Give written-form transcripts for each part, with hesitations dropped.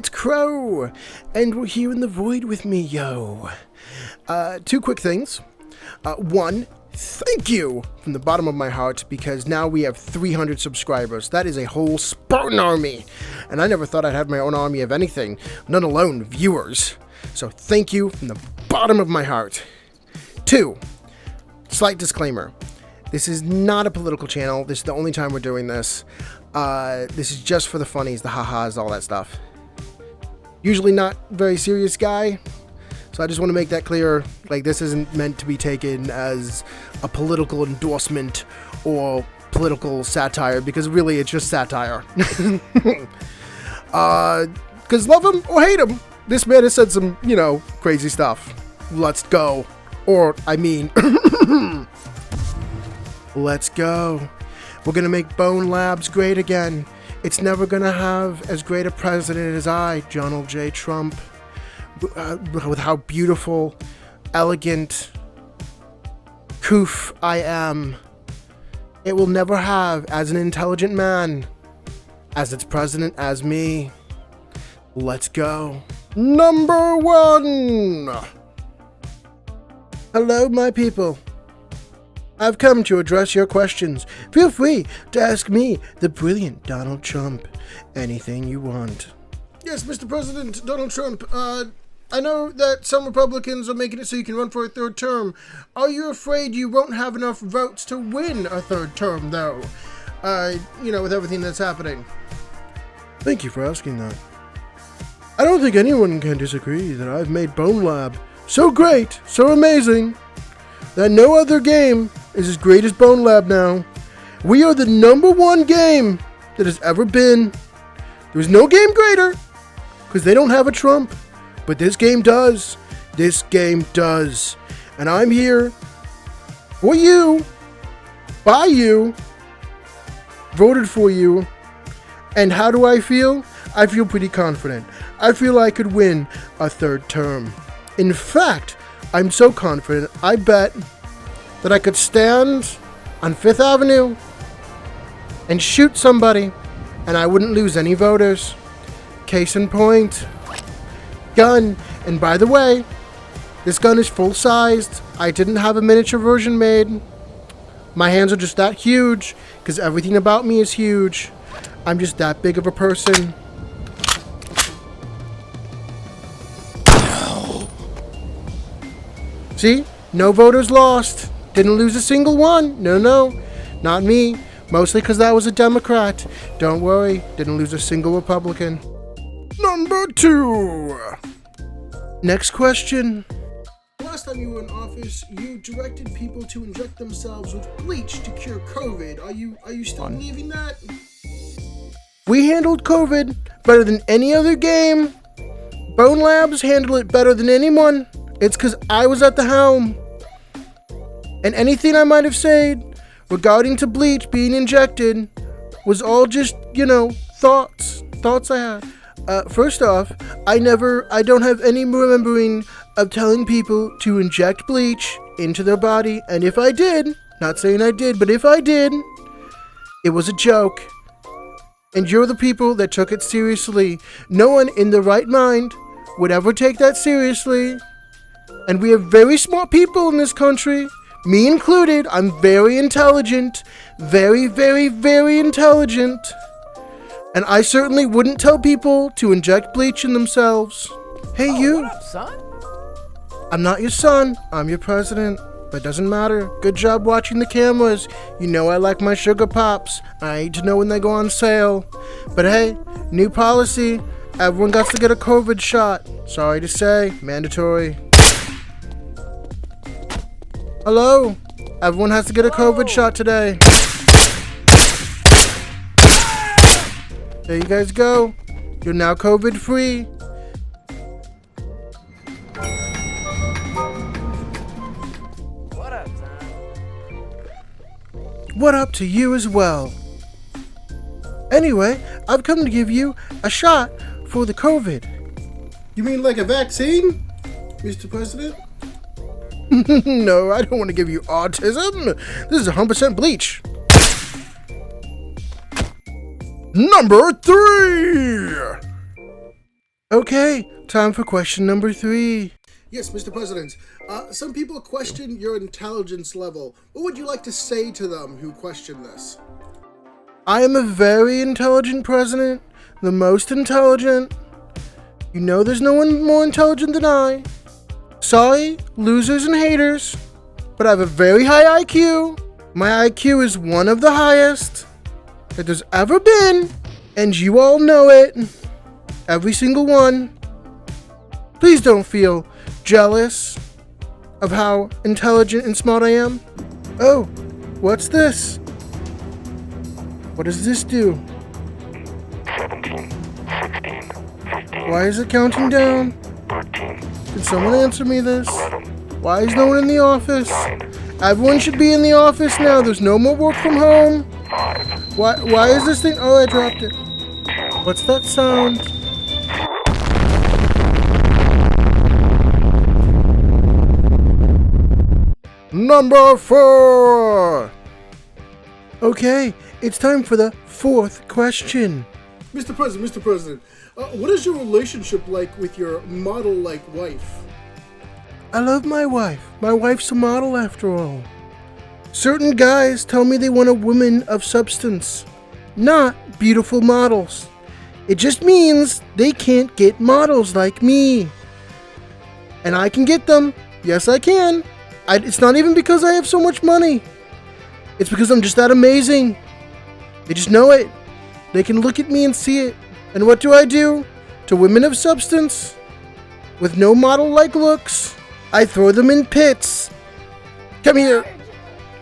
it's Crow, and we're here in the void with me, yo. Two quick things. One, thank you from the bottom of my heart, because now we have 300 subscribers. That is a whole Spartan army, and I never thought I'd have my own army of anything, let alone viewers. So thank you from the bottom of my heart. Two, slight disclaimer. This is not a political channel. This is the only time we're doing this. This is just for the funnies, the ha-has, all that stuff. Usually not very serious guy, so I just want to make that clear. Like, this isn't meant to be taken as a political endorsement or political satire, because really it's just satire. Because love him or hate him, this man has said some, crazy stuff. Let's go. Or, I mean, let's go. We're going to make Bone Labs great again. It's never going to have as great a president as I, Donald J. Trump, with how beautiful, elegant, coof I am. It will never have as an intelligent man, as its president, as me. Let's go. Number one. Hello, my people. I've come to address your questions. Feel free to ask me, the brilliant Donald Trump, anything you want. Yes, Mr. President, Donald Trump, I know that some Republicans are making it so you can run for a third term. Are you afraid you won't have enough votes to win a third term, though? With everything that's happening. Thank you for asking that. I don't think anyone can disagree that I've made Bone Lab so great, so amazing, that no other game is as great as Bone Lab now. We are the #1 game that has ever been. There's no game greater, because they don't have a Trump. But this game does. This game does. And I'm here for you, by you, voted for you. And how do I feel? I feel pretty confident. I feel I could win a third term. In fact, I'm so confident, I bet that I could stand on 5th Avenue and shoot somebody and I wouldn't lose any voters. Case in point, gun. And by the way, this gun is full-sized. I didn't have a miniature version made. My hands are just that huge because everything about me is huge. I'm just that big of a person. See? No voters lost. Didn't lose a single one. No. Not me. Mostly because that was a Democrat. Don't worry. Didn't lose a single Republican. Number 2. Next question. Last time you were in office, you directed people to inject themselves with bleach to cure COVID. Are you still believing that? We handled COVID better than any other game. Bone Labs handled it better than anyone. It's because I was at the helm. And anything I might have said regarding to bleach being injected was all just, thoughts I had. First off, I don't have any remembering of telling people to inject bleach into their body. And if I did, not saying I did, but if I did, it was a joke. And you're the people that took it seriously. No one in their right mind would ever take that seriously. And we have very smart people in this country, me included. I'm very intelligent, very, very, very intelligent. And I certainly wouldn't tell people to inject bleach in themselves. Hey, you. What up, son? I'm not your son, I'm your president. But it doesn't matter. Good job watching the cameras. You know I like my sugar pops. I need to know when they go on sale. But hey, new policy. Everyone got to get a COVID shot. Sorry to say, mandatory. Hello? Everyone has to get a COVID shot today. There you guys go. You're now COVID free. What up, son? What up to you as well? Anyway, I've come to give you a shot for the COVID. You mean like a vaccine, Mr. President? No, I don't want to give you autism. This is 100% bleach. Number 3. Okay, time for question number 3. Yes, Mr. President. Some people question your intelligence level. What would you like to say to them who question this? I am a very intelligent president. The most intelligent. You know there's no one more intelligent than I. Sorry, losers and haters, but I have a very high IQ. My IQ is one of the highest that there's ever been, and you all know it. Every single one. Please don't feel jealous of how intelligent and smart I am. Oh, what's this? What does this do? 17, 16, 15. Why is it counting down? 13. Can someone answer me this? 11. Why is no one in the office? 9. Everyone should be in the office now. There's no more work from home. 5. Why is this thing? Oh, I dropped it. 2. What's that sound? Number 4. Okay, it's time for the 4th question. Mr. President, what is your relationship like with your model-like wife? I love my wife. My wife's a model after all. Certain guys tell me they want a woman of substance, not beautiful models. It just means they can't get models like me. And I can get them. Yes, I can. It's not even because I have so much money. It's because I'm just that amazing. They just know it. They can look at me and see it. And what do I do to women of substance with no model-like looks? I throw them in pits. Come here,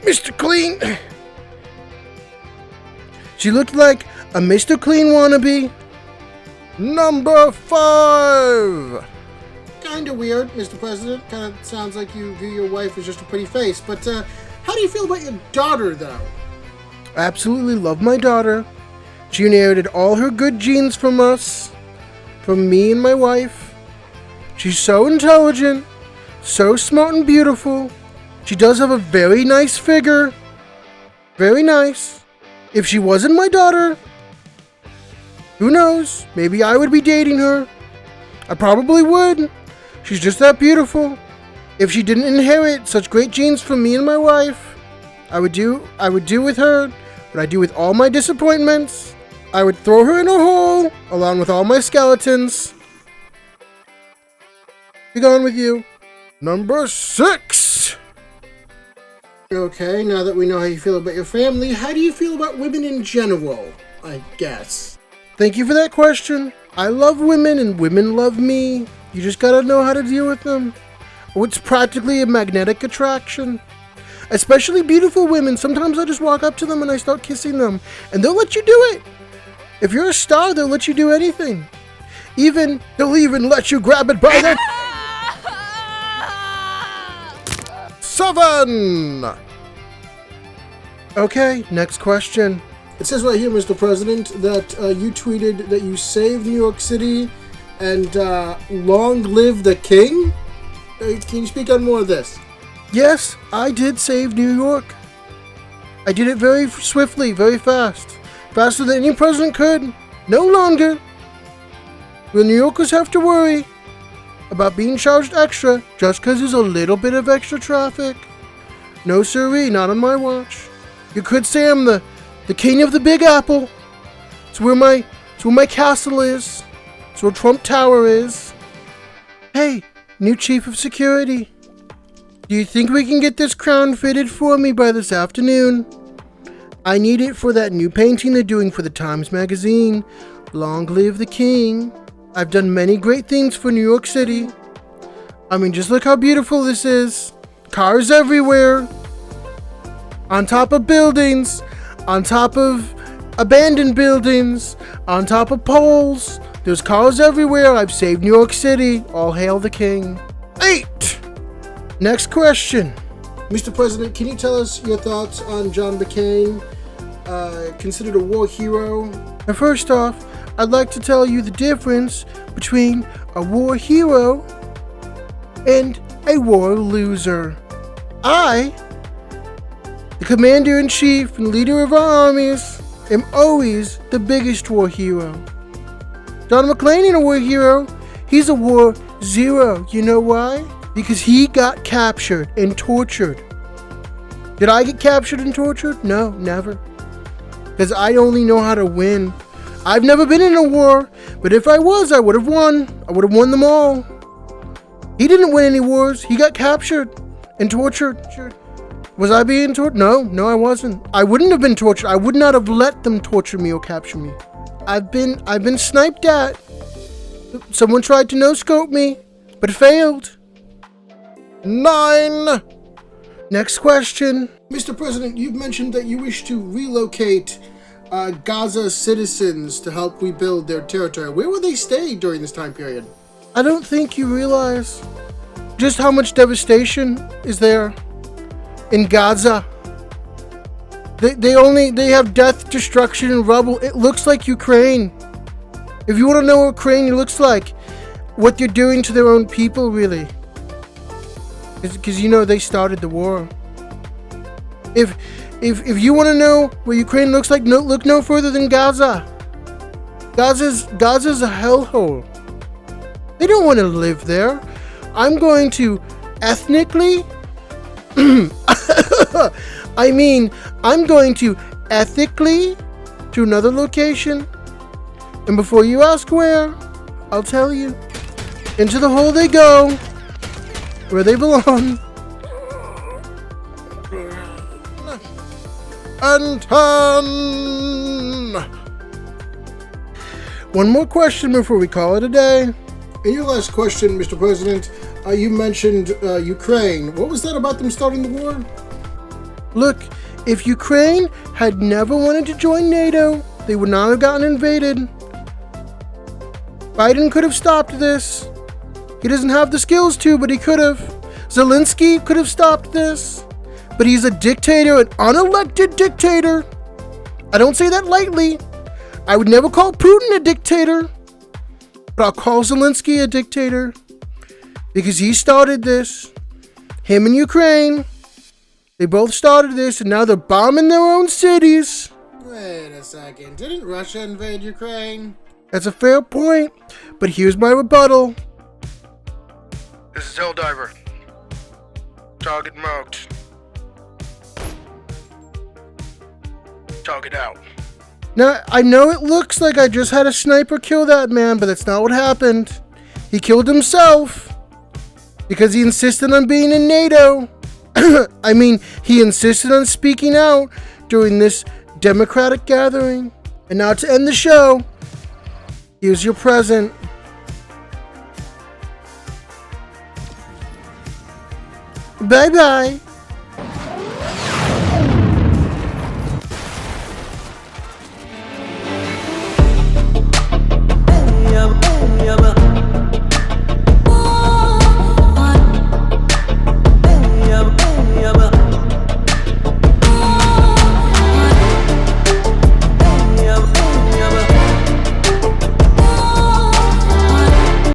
Mr. Clean. She looked like a Mr. Clean wannabe. Number 5. Kinda weird, Mr. President. Kinda sounds like you view your wife as just a pretty face. But how do you feel about your daughter, though? I absolutely love my daughter. She inherited all her good genes from us, from me and my wife. She's so intelligent, so smart and beautiful. She does have a very nice figure. Very nice. If she wasn't my daughter, who knows? Maybe I would be dating her. I probably would. She's just that beautiful. If she didn't inherit such great genes from me and my wife, I would do with her what I do with all my disappointments. I would throw her in a hole along with all my skeletons. Be gone with you. Number 6. Okay, now that we know how you feel about your family, how do you feel about women in general, I guess? Thank you for that question. I love women and women love me. You just gotta know how to deal with them. It's practically a magnetic attraction. Especially beautiful women. Sometimes I just walk up to them and I start kissing them. And they'll let you do it. If you're a star, they'll let you do anything. They'll even let you grab it by the... 7! Okay, next question. It says right here, Mr. President, that you tweeted that you saved New York City and long live the king? Can you speak on more of this? Yes, I did save New York. I did it very swiftly, very fast. Faster than any president could. No longer will New Yorkers have to worry about being charged extra just because there's a little bit of extra traffic. No siree, not on my watch. You could say I'm the king of the Big Apple. It's where my castle is. It's where Trump Tower is. Hey, new chief of security. Do you think we can get this crown fitted for me by this afternoon? I need it for that new painting they're doing for the Times Magazine. Long live the king. I've done many great things for New York City. I mean, just look how beautiful this is. Cars everywhere. On top of buildings. On top of abandoned buildings. On top of poles. There's cars everywhere. I've saved New York City. All hail the king. 8. Next question. Mr. President, can you tell us your thoughts on John McCain, considered a war hero? First off, I'd like to tell you the difference between a war hero and a war loser. I, the commander-in-chief and leader of our armies, am always the biggest war hero. John McCain ain't a war hero He's a war zero. You know why? Because he got captured and tortured. Did I get captured and tortured? No, never. Because I only know how to win. I've never been in a war, but if I was, I would have won. I would have won them all. He didn't win any wars. He got captured and tortured. Was I being tortured? No, I wasn't. I wouldn't have been tortured. I would not have let them torture me or capture me. I've been sniped at. Someone tried to no-scope me, but failed. 9. Next question. Mr. President, you've mentioned that you wish to relocate Gaza citizens to help rebuild their territory. Where will they stay during this time period? I don't think you realize just how much devastation is there in Gaza. They have death, destruction, and rubble. It looks like Ukraine. If you want to know what Ukraine looks like, what they're doing to their own people, really. Because you know they started the war. If you want to know what Ukraine looks like, look no further than Gaza. Gaza's a hellhole. They don't want to live there. I'm going to ethnically I'm going to ethically to another location. And before you ask where, I'll tell you. Into the hole they go, where they belong. And 10. One more question before we call it a day. In your last question, Mr. President, you mentioned Ukraine. What was that about them starting the war? Look, if Ukraine had never wanted to join NATO, they would not have gotten invaded. Biden could have stopped this. He doesn't have the skills to, but he could have. Zelensky could have stopped this. But he's a dictator, an unelected dictator. I don't say that lightly. I would never call Putin a dictator. But I'll call Zelensky a dictator. Because he started this. Him and Ukraine. They both started this, and now they're bombing their own cities. Wait a second. Didn't Russia invade Ukraine? That's a fair point. But here's my rebuttal. This is Helldiver. Target marked. Target out. Now, I know it looks like I just had a sniper kill that man, but that's not what happened. He killed himself because he insisted on being in NATO. He insisted on speaking out during this democratic gathering. And now to end the show, here's your present. Bye-bye.